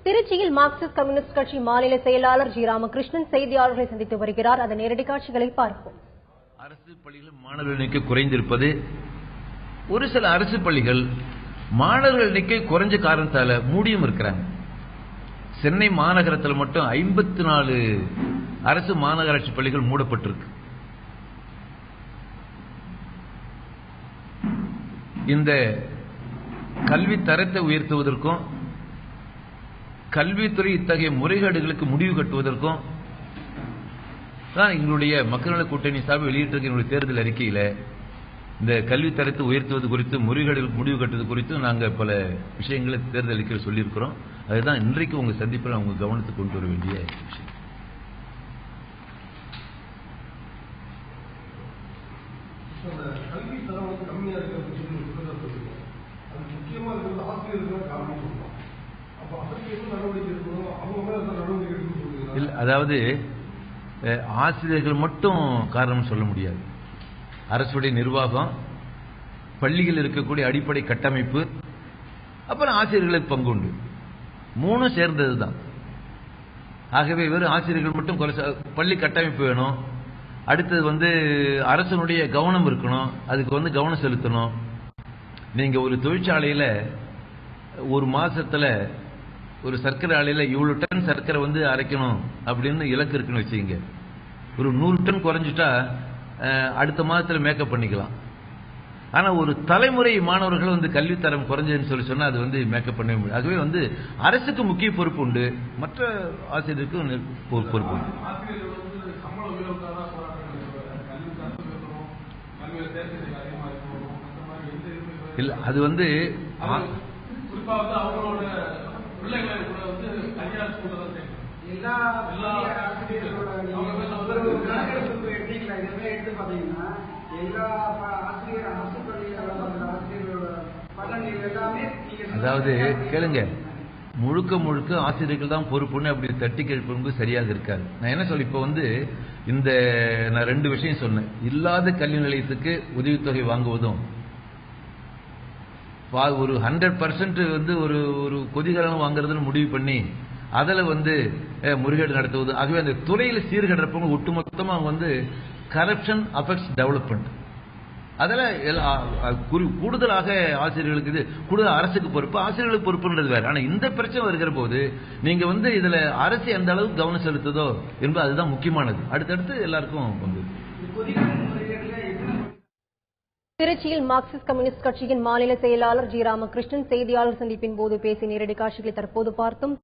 திருச்சியில் Marxist communist கட்சி மாநில செயலாளர் ஜி ராமகிருஷ்ணன் செய்தியாளர்களை சந்தித்து வருகிறார். அதன் நேரடி காட்சிகளை பார்ப்போம். அரசு பள்ளிகள் மாணவர்கள் எண்ணிக்கை குறைந்திருப்பது, ஒரு சில அரசு பள்ளிகள் மாணவர்கள் எண்ணிக்கை குறைஞ்ச காரணத்தால மூடியும் இருக்கிறாங்க. சென்னை மாநகரத்தில் மட்டும் 54 அரசு மாநகராட்சி பள்ளிகள் மூடப்பட்டிருக்கு. இந்த கல்வி தரத்தை உயர்த்துவதற்கும் கல்வித்துறை இத்தகைய முறைகேடுகளுக்கு முடிவு கட்டுவதற்கும் தான் எங்களுடைய மக்கள் நல கூட்டணி சார்பில் வெளியிட்டிருக்க எங்களுடைய தேர்தல் அறிக்கையில இந்த கல்வி தரத்தை உயர்த்துவது குறித்து, முறைகேடுகளுக்கு முடிவு கட்டுவது குறித்து நாங்கள் பல விஷயங்களை தேர்தல் அறிக்கையில் சொல்லியிருக்கிறோம். அதுதான் இன்றைக்கு உங்க சந்திப்பில் அவங்க கவனத்துக்கு கொண்டு வர வேண்டிய விஷயம். கல்வி தரம் கம்மியா இருக்கிறது முக்கியமா இருக்கிறது ஆசிரியர்கள் காரணம் சொல்லலாம். அப்ப அதற்கு எதுவும் நடவடிக்கை இருக்கணும், அவங்க மேல நடவடிக்கை எடுக்கணும். இல்லை, அதாவது ஆசிரியர்கள் மட்டும் காரணம் சொல்ல முடியாது. அரசுடைய நிர்வாகம், பள்ளியில் இருக்கக்கூடிய அடிப்படை கட்டமைப்பு, அப்புறம் ஆசிரியர்களுக்கு பங்கு உண்டு. மூணும் சேர்ந்தது தான். ஆகவே வெறும் ஆசிரியர்கள் மட்டும் பள்ளி கட்டமைப்பு வேணும். அடுத்தது அரசனுடைய கவனம் இருக்கணும், அதுக்கு கவனம் செலுத்தணும். நீங்க ஒரு தொழிற்சாலையில ஒரு மாசத்துல ஒரு சர்க்கரை ஆலையில இவ்வளவு டன் சர்க்கரை அரைக்கணும் அப்படின்னு இலக்கு இருக்குன்னு வச்சுங்க. ஒரு 100 டன் குறைஞ்சிட்டா அடுத்த மாதத்துல மேக்கப் பண்ணிக்கலாம். ஆனா ஒரு தலைமுறை மாணவர்கள் கல்வித்தரம் குறைஞ்சதுன்னு சொன்னா அது மேக்கப் பண்ணவே முடியும். ஆகவே அரசுக்கு முக்கிய பொறுப்பு உண்டு, மற்ற ஆசிரியருக்கு பொறுப்பு உண்டு. இல்ல, அது அதாவது கேளுங்க, முழுக்க முழுக்க ஆசிரியர்கள் தான் பொறுப்புன்னு அப்படி தட்டி கேட்பது சரியாக இருக்காது. நான் என்ன சொல்ல, இப்ப நான் 2 விஷயம் சொன்னேன். இல்லாத கல்வி நிலையத்துக்கு உதவித்தொகை வாங்குவதும், ஒரு 100% ஒரு கொதிகலனம் வாங்குறதுன்னு முடிவு பண்ணி அதுல முறைகேடு நடத்துவது. ஆகவே அந்த துறையில சீர்கேடுறப்ப ஒட்டுமொத்தமா கரப்ஷன் அஃபெக்ட்ஸ் டெவலப்மெண்ட். அதில் கூடுதலாக ஆசிரியர்களுக்கு கூடுதல் அரசுக்கு பொறுப்பு, ஆசிரியர்களுக்கு பொறுப்புன்றது வேற. ஆனா இந்த பிரச்சனை வருகிற போது நீங்க இதுல அரசு எந்த அளவுக்கு கவனம் செலுத்துதோ என்பது அதுதான் முக்கியமானது. அடுத்தடுத்து எல்லாருக்கும் திருச்சியில் மார்க்சிஸ்ட் கம்யூனிஸ்ட் கட்சியின் மாநில செயலாளர் ஜி ராமகிருஷ்ணன் செய்தியாளர் சந்திப்பின் போது பேசிய நேரடி காட்சிகளை தற்போது பார்த்தோம்.